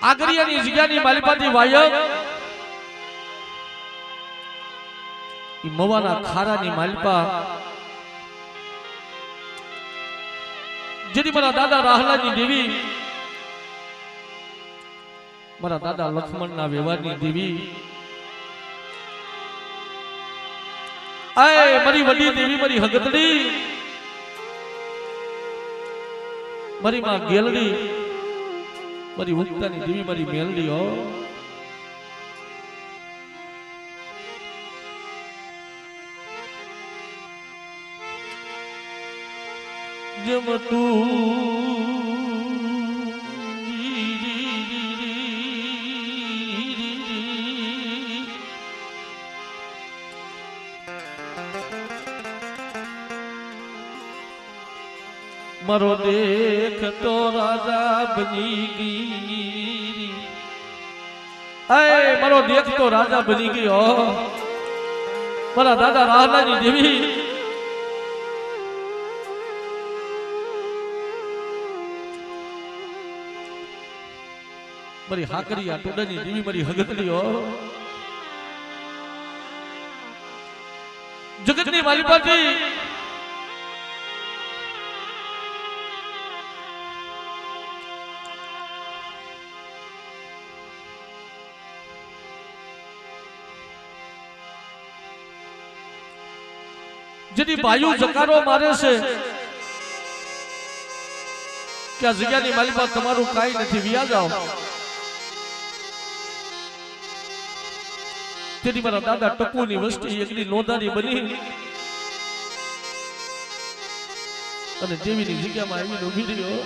આગરિયાની જગ્યાની માલિપાથી વાયક ઈ મવાના ખારાની માલિપા જેની મારા દાદા રાહલાની દેવી મારા દાદા લક્ષ્મણના વ્યવહારની દેવી આય મારી વડી દેવી મારી હગતડી મારી માં ગેલડી મારી ઉગતાની દેવી મારી મેલડી હો જમ તું મારો દેખ તો રાજા બની ગઈ અય મારો દેખ તો રાજા બની ગયો મારા દાદા રાહલાની દેવી મારી હાકરી આ ટોડાની દેવી મારી હગતડી હો જગતની માલિપાથી જેની બાયુ જકારો મારે છે કે આ જગ્યાની માલિકા તમારું કાંઈ નથી વિયા જાઓ તેની મારા દાદા ટપુની વસ્તી એકની નોંધારી બની અને દેવીની જગ્યામાં આવીને ઉભી રહ્યો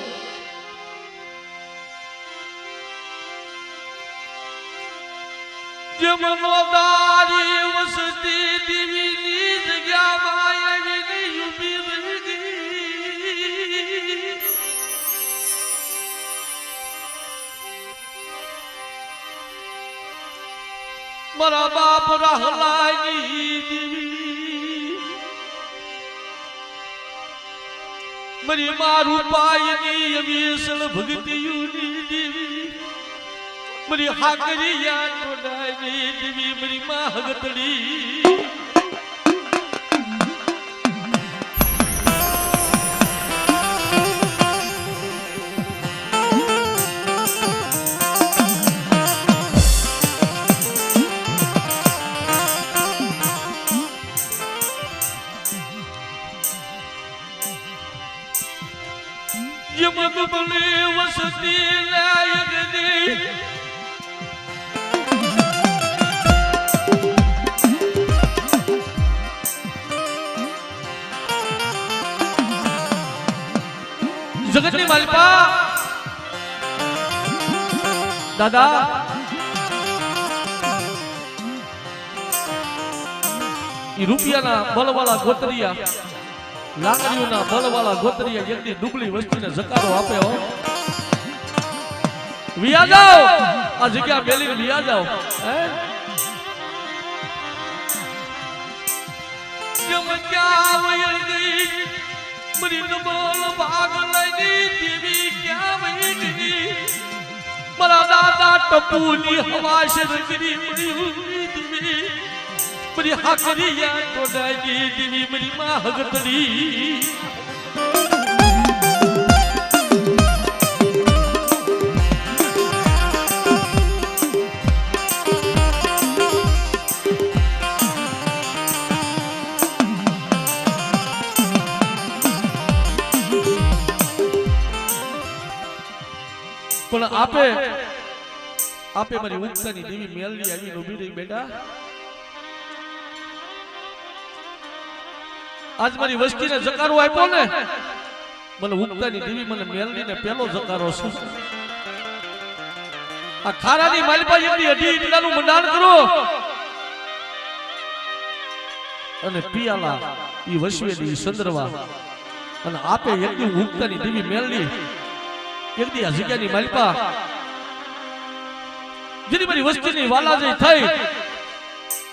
જેમ નોંધારી વસ્તી દેવીની જગ્યામાં આવીને ઉભી રહી ગઈ મારા બાપ રાહલાની દેવી મારી મા રૂપાયની અવિસલ ભગતિયુની દેવી મારી હાકરિયા ટોડાની દેવી મારી મા હગતડી બલે વસતી લાયક દે જગતની માલિકા દાદા ઈ રૂપિયાના બલવાળા ગોતરિયા લાકડીઓના બળવાળા ગોતરીએ જેટલી ડુબળી વસ્તીને જકારો આપે હો વિયા જાઓ આ જગ્યા મેલીને વિયા જાઓ જમ ક્યાં વહી ગઈ મારી નબળ ભાગ લઈ દેવી ક્યાં વહી ગઈ મારા દાદા ટપુની હવાશ રગરી મળી દેવી મારી હાકરિયા ટોડાની દેવી મારી મા હગતડી પણ આપે મારી ઉગતાની દેવી મેલડી આવીને ઉભી રહી બેટા આજ મારી વસ્તીને જકારો આપ્યો ને મને ઉગતાની દેવી મને મેલડીને પેલો જકારો છે આ ખારાની માલિપા એકની અઢી ઈટલાનું મંડાણ કરો અને પિયાલા ઈ વસવેલી સંદરવા અને આપે એકની ઉગતાની દેવી મેલડી એકદી આ જગ્યાની માલિપા જેની મારી વસ્તીની વાલાજી થઈ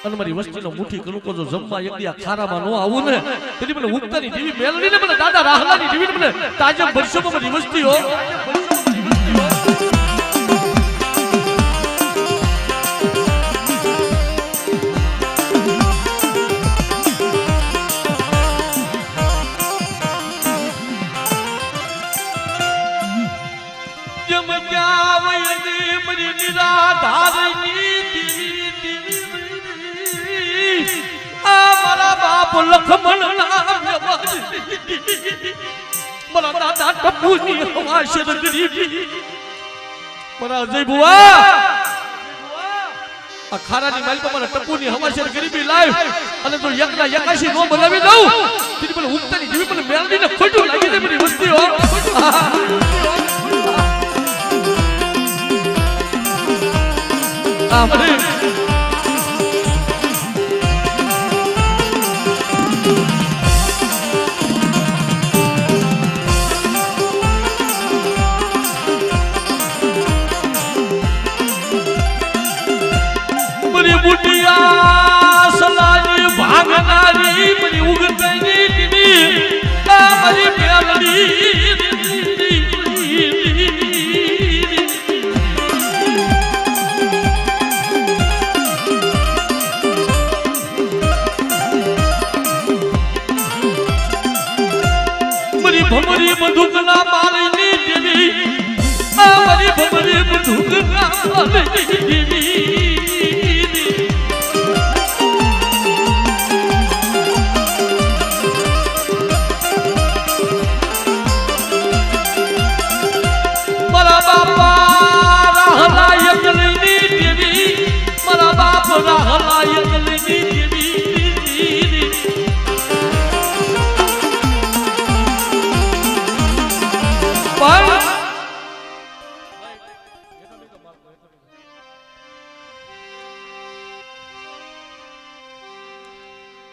અને મારી વસ્તીનો મુઠ્ઠી કણકો જો જમવા એકદી આ ખારામાં નો આવું ને તેની મને ઉગતાની દેવી મેલડીને મને દાદા રાહલાની દેવીને મને તાજબ વર્ષોમાં મારી વસ્તી હો વયની મરી નિરાધારની આ મારા બાપ લખમણ મારા દાદા ટપુની હવાશર ગરીબી મારા અજય બુઆ આ ખારાની માલ પર મારા ટપુની હવાશર ગરીબી લાવ અને જો એકના 81 નો બનાવી દઉં તેની મને ઉગતાની જીવી મને મેલડીને ખોટું લાગી દે મારી વસ્તી હો આ મને बुटिया सलानी भागनारी मरी उगतनी दिवी मारी मेलडी मरी भमरी बंदूकना मालनी दिवी मारी भमरी बंदूकना मालनी दिवी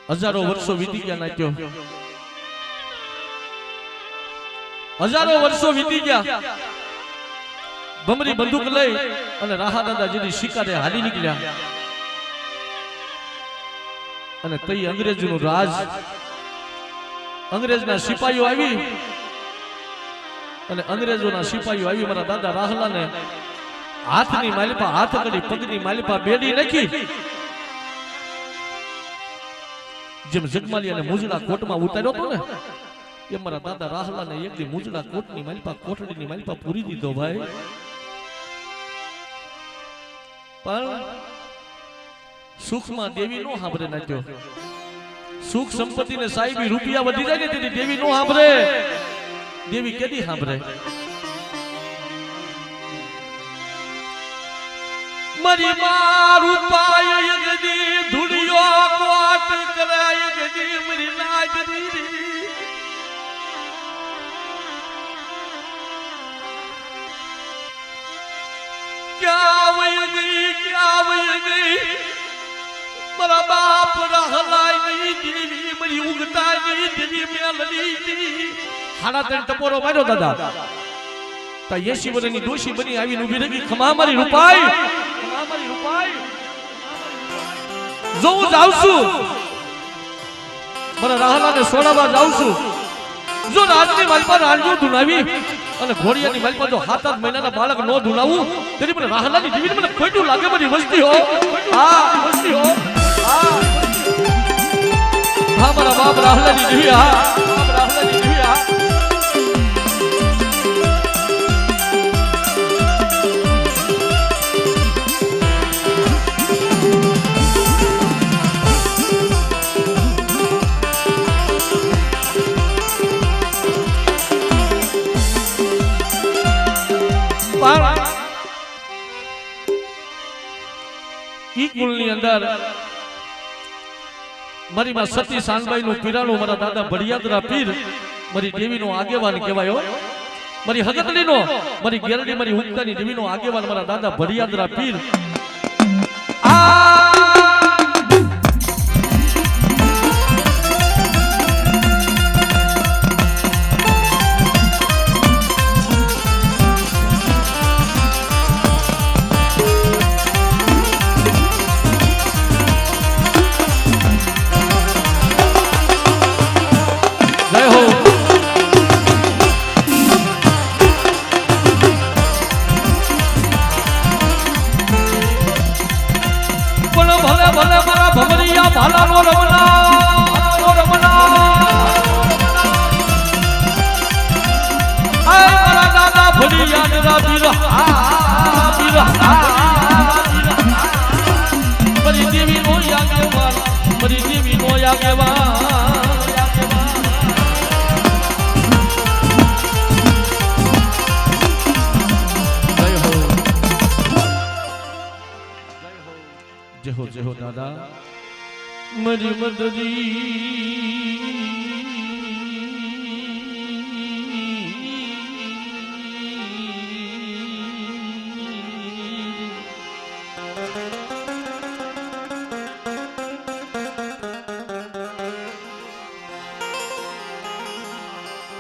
हजारों वर्षों वीती गया नाट्यो हजारों वर्षों वीती गया भमरी बंदूक लई અને રાહા દાદાજીની શિકારે હાલી નીકળ્યા અને તઈ અંગ્રેજોનું રાજ અંગ્રેજના સિપાહીઓ આવી અને અંગ્રેજોના સિપાહીઓ આવી મારા દાદા રાહલાને હાથની માલિપા હાથ કરી પગની માલિપા બેડી નાખી જેમ જગમાલી અને મુજડા કોટમાં ઉતાર્યો તો ને એ મારા દાદા રાહલાને એક દી મુજડા કોટની માલિપા કોટડીની માલિપા પૂરી દીધો ભાઈ પણ સુખમાં દેવી નો સાંભળે નાખ્યો સુખ સંપત્તિ ને સાહેબી રૂપિયા વધી જાય ને તેથી દેવી નો સાંભળે દેવી કેદી સાંભળે મરી મારું પાય યગદી ધુલિયો કોટ કરાય યગદી મરી નાજરી क्या वही गई मरा बाप रहलाई नहीं देवी मरी उगता नहीं देवी मेलडी हाड़ा तन टपोरो मार्यो दादा ता 80 વર્ષની ડોશી બની આવીને ઊભી રહી ખમા મારી રૂપાઈ જો હું જાઉં છું મારા રાહલાને સોડાવા જાઉં છું જો રાજની માલપા રાણિયો ધુનાવી અને ઘોડિયાની માલપા જો 7-8 મહિનાના બાળક નો ધુનાવું તેની મને રાહલાની જીવીને મને ખોટું લાગે મારી વસ્તી હો વસ્તી હો મારા બાપ રાહલાની જીવી બાપ રાહલાની જીવી કુલની અંદર મારી માં સતી સાનબાઈ નું પીરાણું મારા દાદા ભડિયાદરા પીર મારી દેવી નો આગેવાન કહેવાયો મારી હગતલી નો મારી ગેરડી મારી ઉગતાની દેવી નો આગેવાન મારા દાદા ભડિયાદરા પીર ભમરિયા ભાલાનો રમણા આય મારા દાદા ભડિયાદરા પીર જય હો દાદા મારી મદરી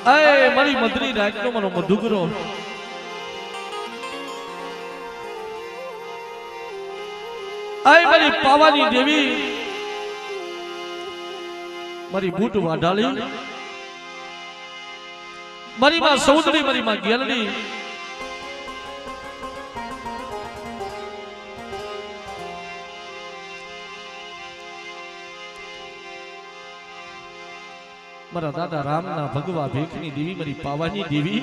અય મારી મદરી રાખનો મારો મધુગરો અય મારી પાવાની દેવી મારી બૂટ વાઢાળી મારી માં સૌદરી મારી માં ગેલડી મારા દાદા રામના ભગવા ભેખની દેવી મારી પાવાની દેવી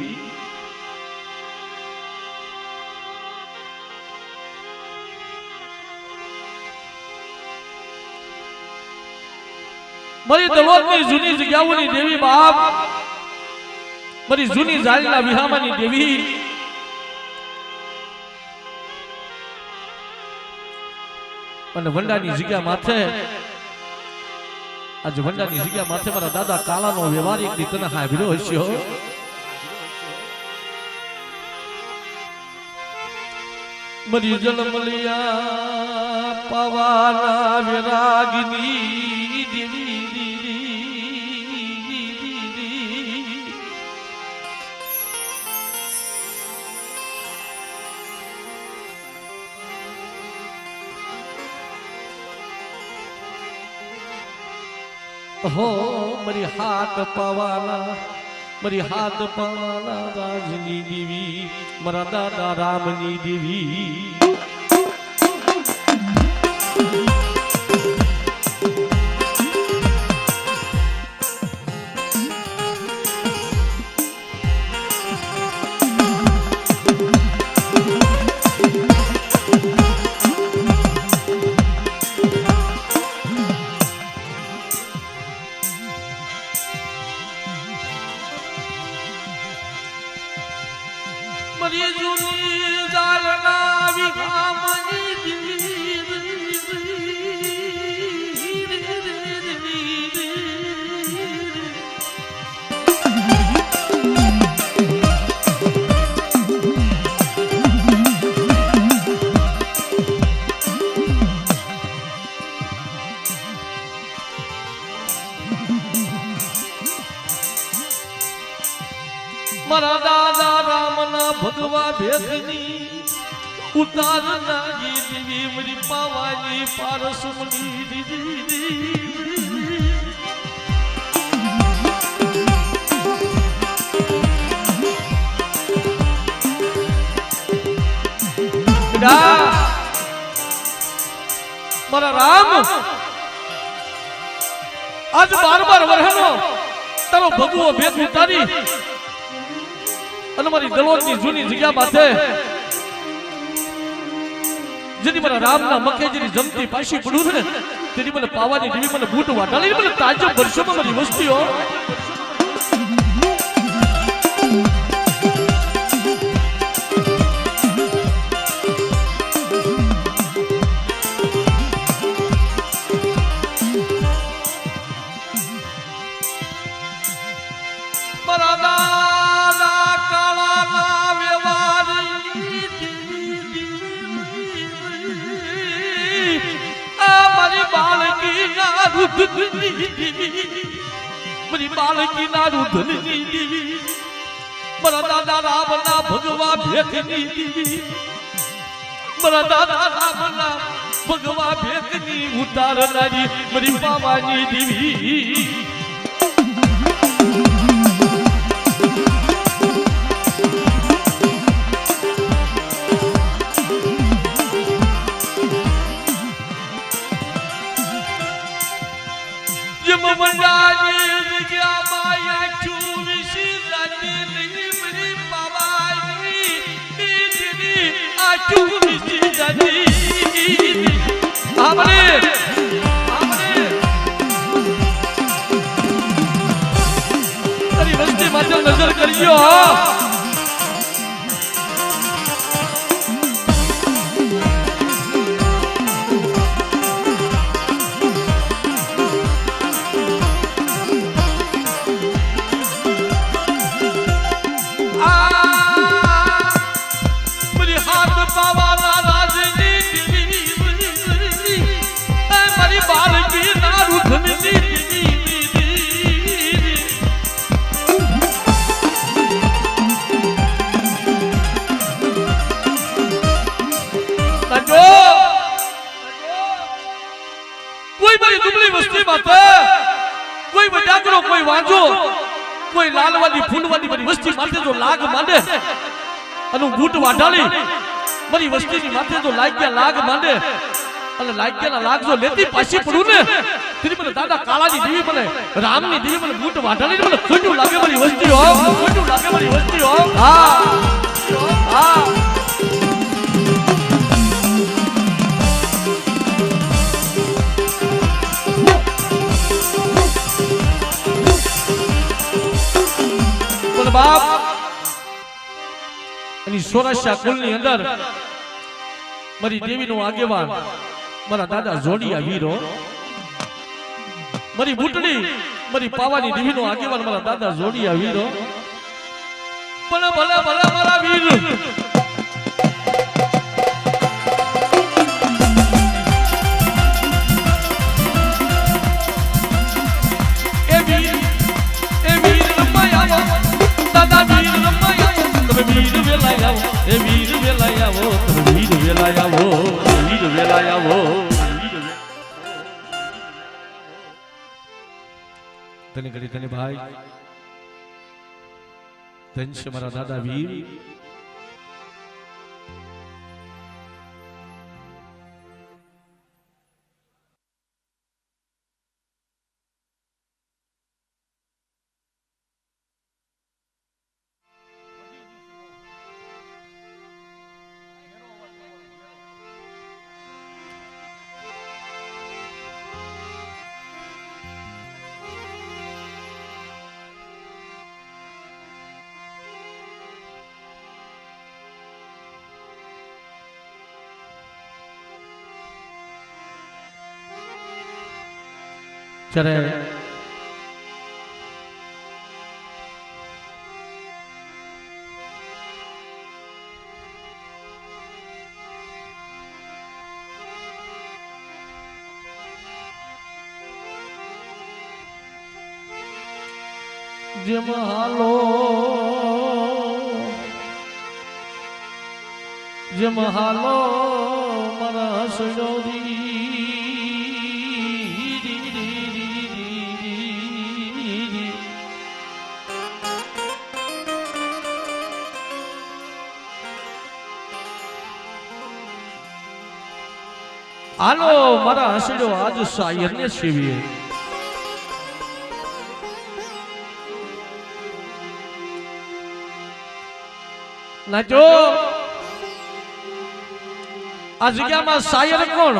મારી દલોતની જૂની જગ્યાઓની દેવી બાપ મારી જૂની જાળના વિહામાની દેવી અને વંડાની જગ્યા માથે આજે વંડાની જગ્યા માથે મારા દાદા કાલાનો વ્યવહારિક ની તને હાંભળ્યો હશે મારી જલમલિયા પવાના વિરાગની દેવી हो मरी हाथ पवाना राजनी देवी मरा दादा रामनी देवी મારા દાદા રામના ભગવા ભેખની ઉતાર નાગી દેવી મારી પાવાની પારસમની દીદી મારા રામ આજ 12 વર્ષનો તારો ભગવો ભેખ ઉતારી અને મારી દલોતની જૂની જગ્યા માથે જેની મારા રામના મખેજની જમતી પાછી પડું ને તેની મને પાવાની દેવી મને બૂટ વાટાળી મને તાજો વર્ષોમાં મારી વસ્તીઓ મારી બાળકી ના રૂધની દેવી મારા દાદા રામના ભગવા ભેખની દેવી મારા દાદા રામના ભગવા ભેખની ઉતારનારી મારી પાવાની દેવી નજર કરજો માથે કોઈ વડાગરો કોઈ વાંજો કોઈ લાલવાદી ફૂલવાદી મારી વસ્તી માથે જો લાગ માંડે અને બૂટ વાઢાળી મારી વસ્તીની માથે જો લાગ્યા લાગ માંડે અને લાગ્યાના લાગ જો લેતી પાછી પડું ને તેની મને દાદા કાળાની દેવી મને રામની દેવી મને બૂટ વાઢાળી મને ખોટું લાગે મારી વસ્તી હો ખોટું લાગે મારી વસ્તી હો હા હા બાપ અને સોરાશા કુલની અંદર મારી દેવીનો આગેવાન મારા દાદા જોડિયા વીરો મારી બુટડી મારી પાવાની દેવીનો આગેવાન મારા દાદા જોડિયા વીરો ભલે ભલે ભલે મારા વીર વીર વેલાયાવો એ વીર વેલાયાવો વીર વેલાયાવો વીર વેલાયાવો તને ઘડી તને ભાઈ ધન છે મારા દાદા વીર જ્યારે જેમ હાલો મારા સજોરી હાલો મારા હસડો આજ શાયર ને સેવીએ નાચો આ જગ્યામાં શાયર કોણ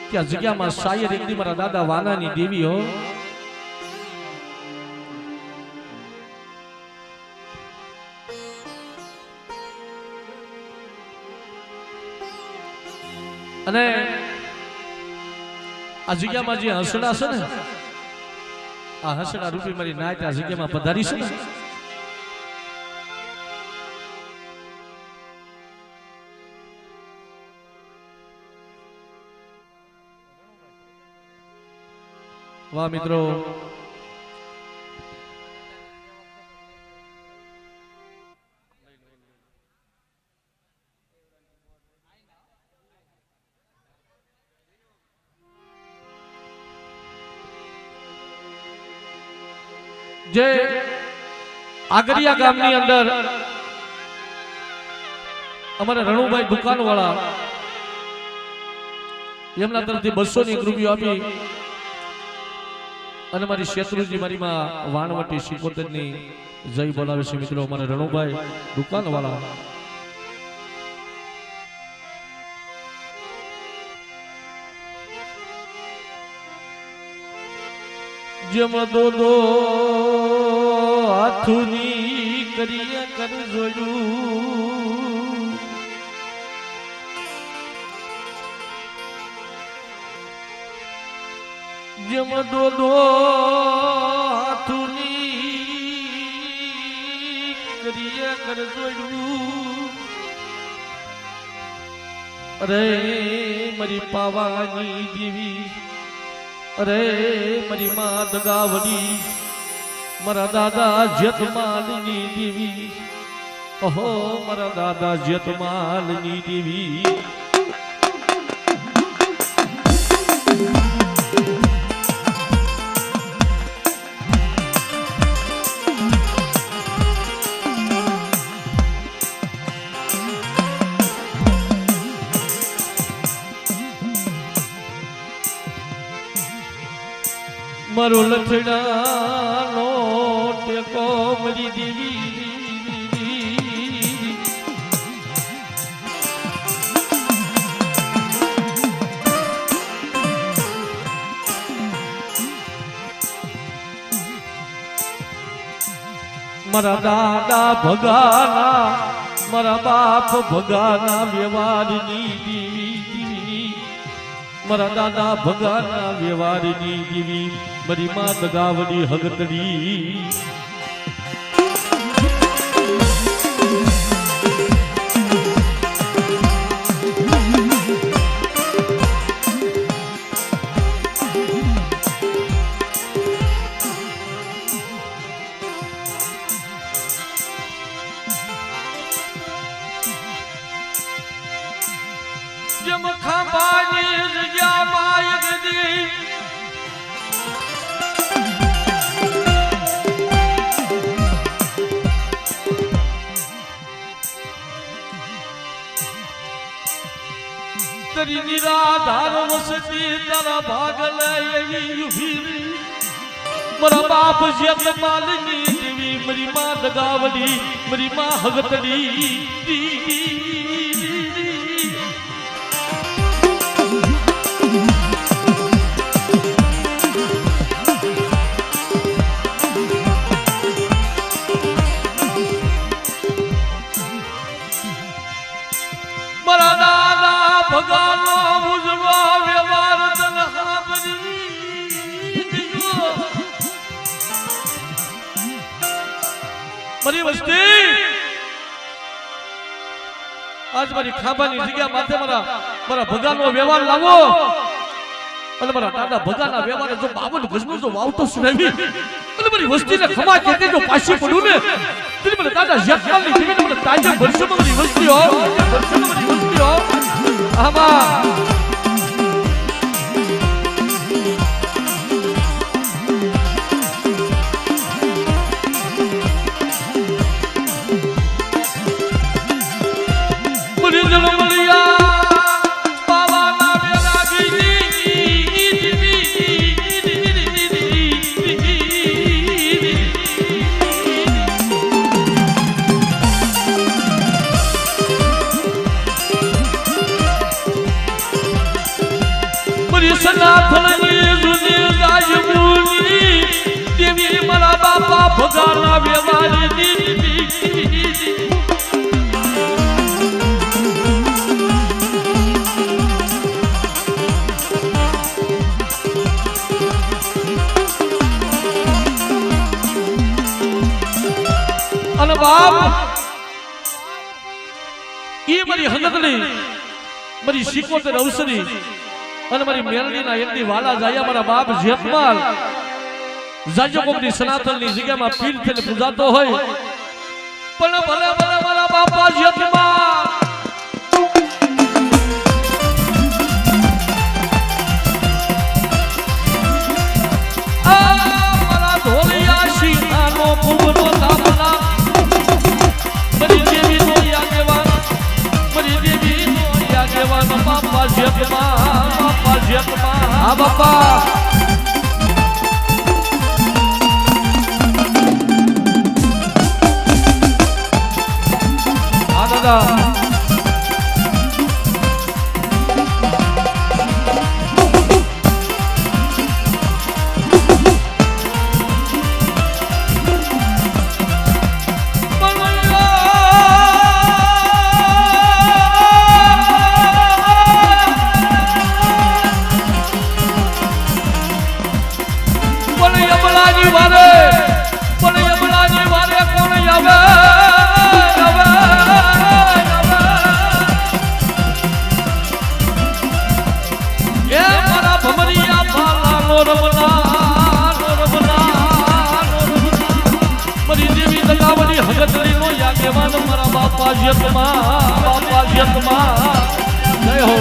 કે આ જગ્યામાં શાયર એકદી મારા દાદા વાનાની દેવી હો અને આ જગ્યામાં જે હસડા છે ને આ હસડા રૂપી મારી નાચ આ જગ્યામાં પધારી છે ને વાહ મિત્રો જે આગરિયા ગામની અંદર અમારા રણુભાઈ દુકાન વાળા એમના તરફથી 200 રૂપિયા આપી અને મારી શેત્રુજી મારી માં વાણવટી શિકોતર ની જય બોલાવે છે મિત્રો અમારા રણુભાઈ દુકાન વાળા જેમ દો હાથુની કરીએ કર જોયું જેમ દો હાથુની કરીએ કર જોયું અરે મારી પાવાની દેવી અરે મારી માં દગાવડી મારા દાદા જેતમાલની દેવી ઓહો મારા દાદા જેતમાલની દેવી મારો લથડાનો ટેકો મરી દેવી મારા દાદા ભગાના મારા બાપ ભગાના વ્યવહારની દેવી મારા દાદા ભગાના વ્યવહારની દેવી મારી માં દગાવડી હગતડી જેમ ખાંભાની જગ્યામાં યગદી તરી નિરાધાર વસતી તારા ભાગ લઈ ઉભી મારા બાપ જેત માલની દેવી મારી માં દગાવડી મારી માં હગતડી મારા દાદા ભગાનો ઉજળો વ્યવહાર તન હાબરી મારી વસ્તી આજ મારી ખાંભાની જગ્યા માથે મારા ભગાનો વ્યવહાર લાવો અને મારા દાદા ભગાના વ્યવહારે જો 52 ગજનું જો વાવતો સુનાવી અને મારી વસ્તીને ખમા કેતે જો પાછી પડું ને તેની મને દાદા યજ્ઞાલની જીવીને મને તાજે વર્ષો મારી વસ્તી હો વર્ષો મારી વસ્તી હો આમાં મરી જલો મલિયા બાવાના બેરાગીની સનાથની જુની રાજમુની દેવી મારા બાપા ભગાના વ્યવહારની અને બાપ એ મારી હંગતની મારી 77 અવસરી અને મારી મેલડીના એકની વાલા જાયા મારા બાપ જેતમાલ જાજો કોકની સનાતનની જગ્યામાં પીર થઈને પૂજાતો હોય પણ ભલે ભલે મારા બાપા જેતમાલ મારા ધોલિયા શીનાનો ભૂવનો તામલા મારી દેવીનો યાગેવાન મારી દેવીનો યાગેવાન બાપા જેતમાલ હા બાપા હા દાદા મારા બાપા જેતમાં જય હો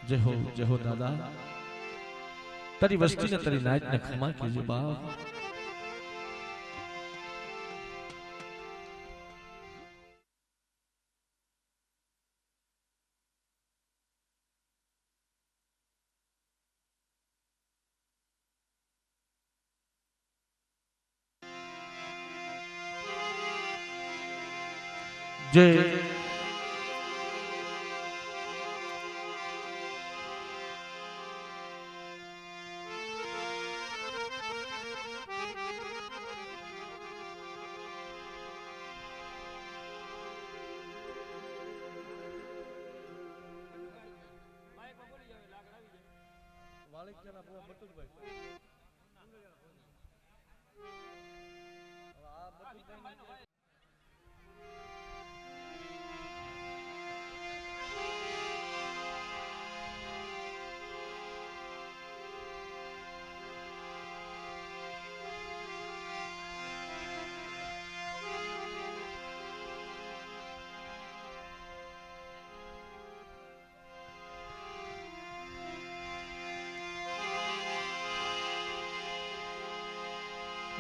જય હો દાદા તારી વસ્તી ને તારી નાચ ને ખમા કીજે બાપ જય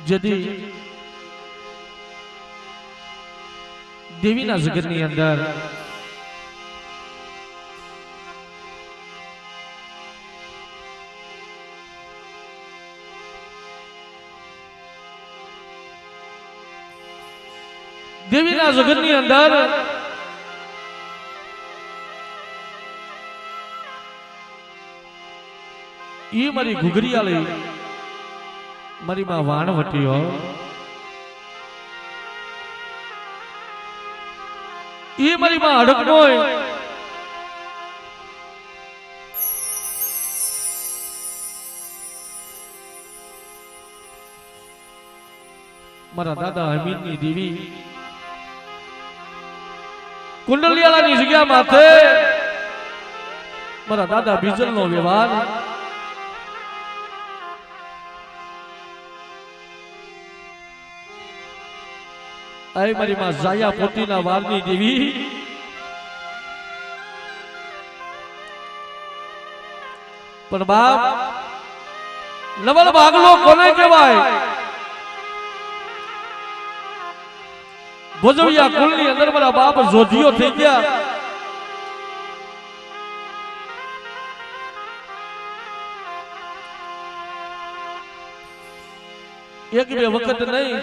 यदि देवीना जगतनी अंदर देवीना जगतनी अंदर ये मारी घुघरी आली मारी मां वाणवटी हो ये मारी मां अडकनो मारा दादा हमीद नी देवी कुंडलियाला नी जग्या माथे मारा दादा बीजल नो व्यवहार आई मारी मां जाया पोतीना वारनी देवी पण बाप नवल भागलो कोने कहेवाय भोजविया कुलनी अंदर मारा बाप जोधियो थई गया एक बे वखत नहीं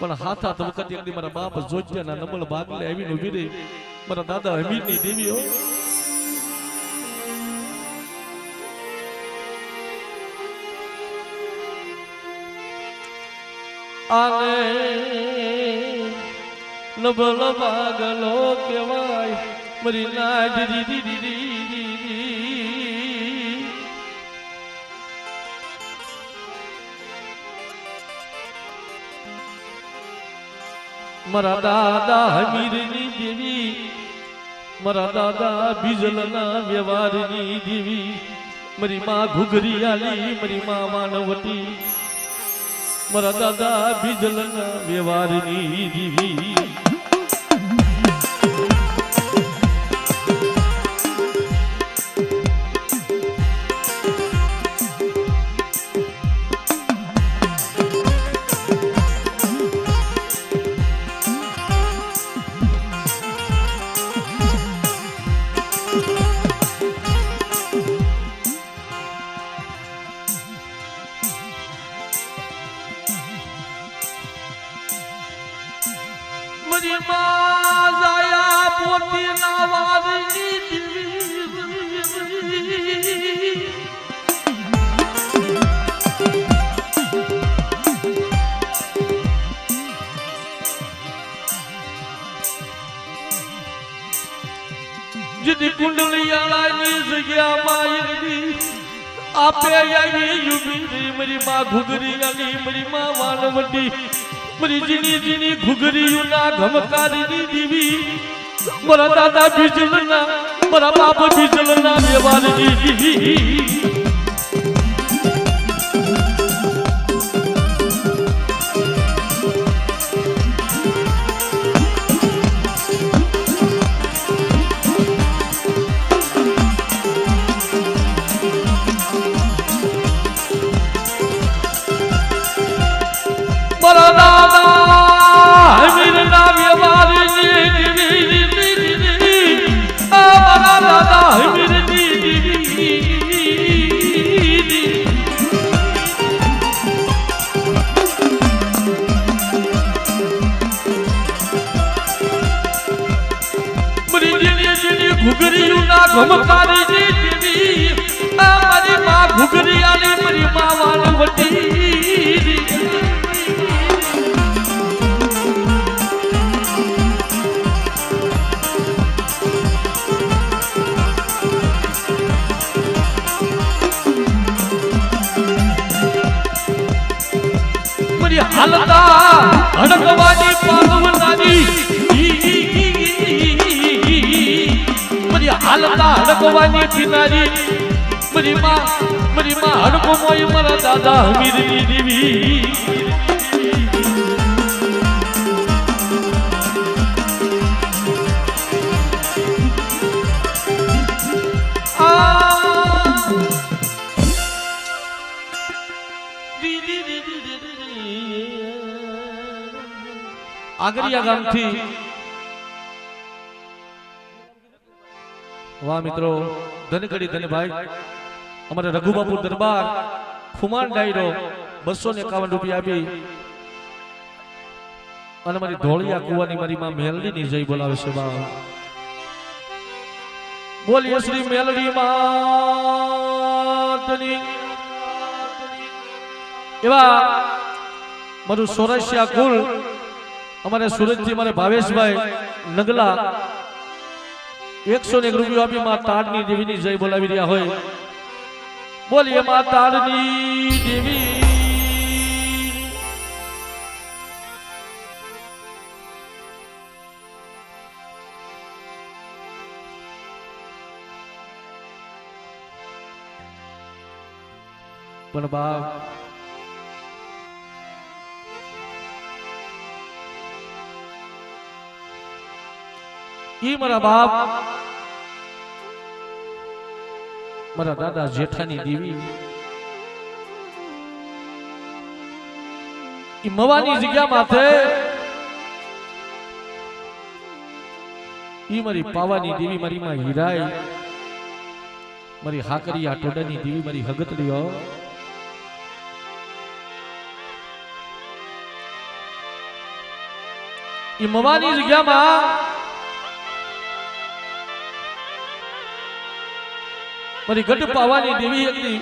पण हाथ हाथ वखत एक दी मारा बाप जोजियाना नमल भागले आवीने उभी રહી मारा दादा हमीदनी देवी हो आने नबल भागलो केवाय मरी नाज दी दी दी दी मारा दादा हमीरनी देवी मारा दादा बीजलना व्यवहारनी देवी मरी मां घुघरी आली मरी मां वाणवटी मारा दादा बीजलना व्यवहारनी देवी मरी मां जाया पोती ना वारनी जिदी कुंडलियाला नी जग्या मायरनी आपे आई युबी मरी मां घुघरी आली मरी मां वाणवटी मरी जीनी जीनी घुघरियों ना घमकारी दीवी मरा दादा बीजलना मरा बाप बीजलना व्यवहारनी दीवी વટી હાલતા હડકવાની પાલવનારી બધી હાલતા હડકવાની કિનારી બધી માં હડકો મોય મારા દાદા હમીરની દેવી આગરિયા ગામથી વાહ મિત્રો ધનકડી ધનભાઈ અમારે રઘુબાપુ દરબાર ખુમાન ડાયરો 251 રૂપિયા આપી અને મારી ધોળિયા કુવાની મારી માં મેલડીની જય બોલાવે છે બા બોલીએ શ્રી મેલડી માતની એવા મારું સોરસિયા કુલ અમારે સુરતથી મારે ભાવેશભાઈ નગલા 101 રૂપિયા આપી માં તાડની દેવીની જય બોલાવી રહ્યા હોય બોલીએ માં તાડની દેવી પણ બાપ ઈ મારા બાપ મારા દાદા જેઠાની દેવી ઈ મવાની જગ્યા માથે ઈ મારી પાવાની દેવી મારી માં હીરાય મારી હાકરિયા ટોડાની દેવી મારી હગતલીઓ ઈ મવાની જગ્યામાં મારી ગઢ પાવાની દેવી હતી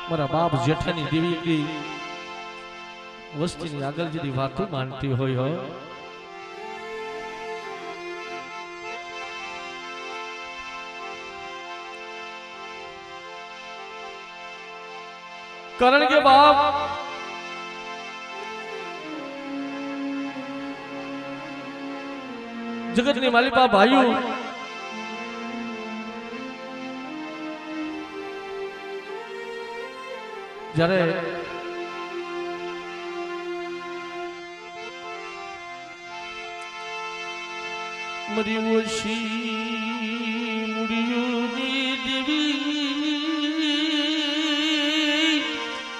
મારા બાપ જેઠાની દેવી હતી વસ્તીની આગળ જેની વાતો માનતી હોય હો કારણ કે બાપ જગતની માલિકા ભાઈઓ જ્યારે મરી ઓછી મુડિયુની દેવી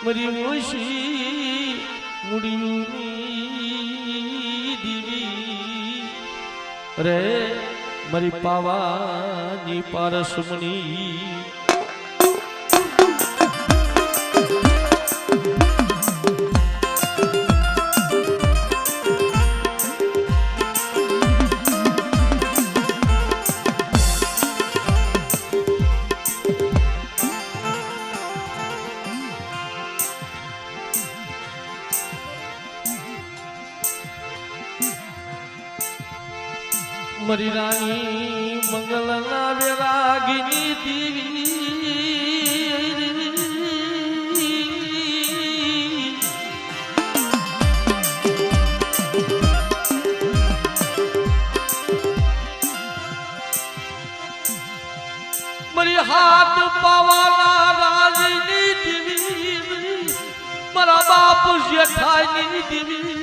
મરી ઓછી મુડિયુની દેવી રે મરી પાવાની પારસમણી મરી રાણી મંગલના વેરાગીની દેવી મરી હાથ પાવાના રાજની દેવી મારા બાપ જેઠાની દેવી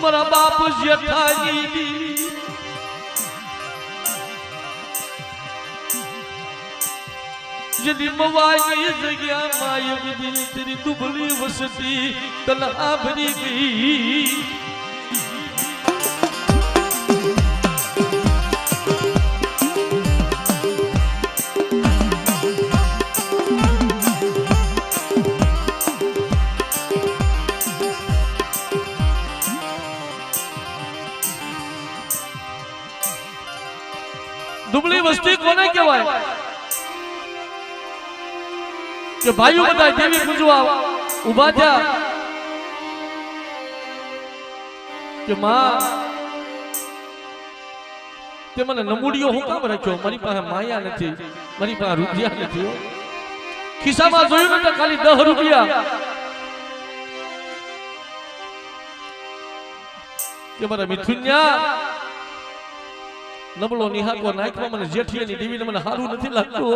મારા બાપ જેઠાની દેવી यदि मवाई जगह मायब दी तेरी दुबली वसती तला भरी गई દુબળી વસ્તી કોને કહેવાય કે ભાઈઓ બધા દેવી પૂજવા ઊભા થયા કે માં તે મને નમૂડીઓ હું કામ રાખ્યો મારી પાસે માયા નથી મારી પાસે રૂપિયા નથી ખિસ્સામાં જોયું ને તો ખાલી 10 રૂપિયા કે મારા મિથુન્યા નબળો નિહાકો નાખવા મને જેઠિયાની દેવીને મને સારું નથી લાગતું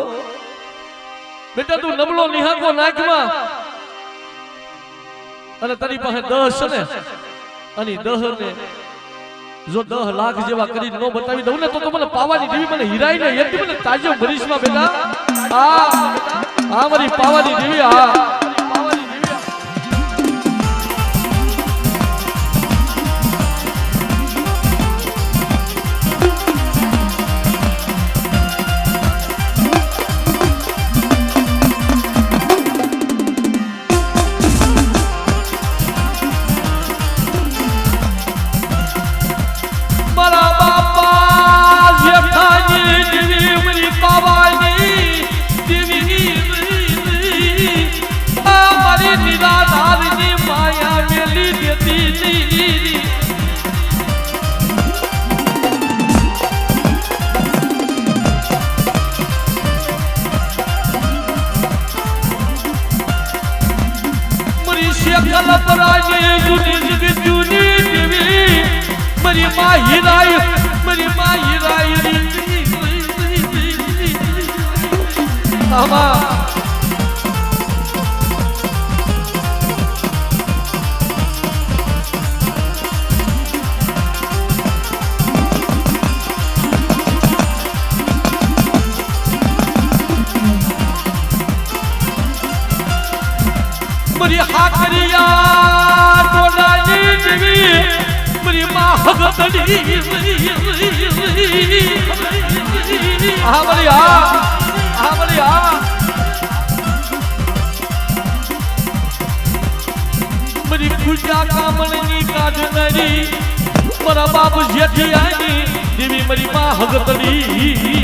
બેટા તું નબળો નિહાકો નાખમાં અને તારી પાસે 10 છે ને અને 10 ને જો 10 લાખ જેવા કરી ન બતાવી દઉં ને તો મને પાવાની દેવી મને હીરાઈ ને એટલી મને તાજો ભરીશમાં બેટા આ મારી પાવાની દેવી મરી હાકરિયા ટોલાની દેવી મરી માં હગતડી મરી ખુશા કામણની કાઢનારી મારા બાપ જેઠિયાની દેવી મરી માં હગતડી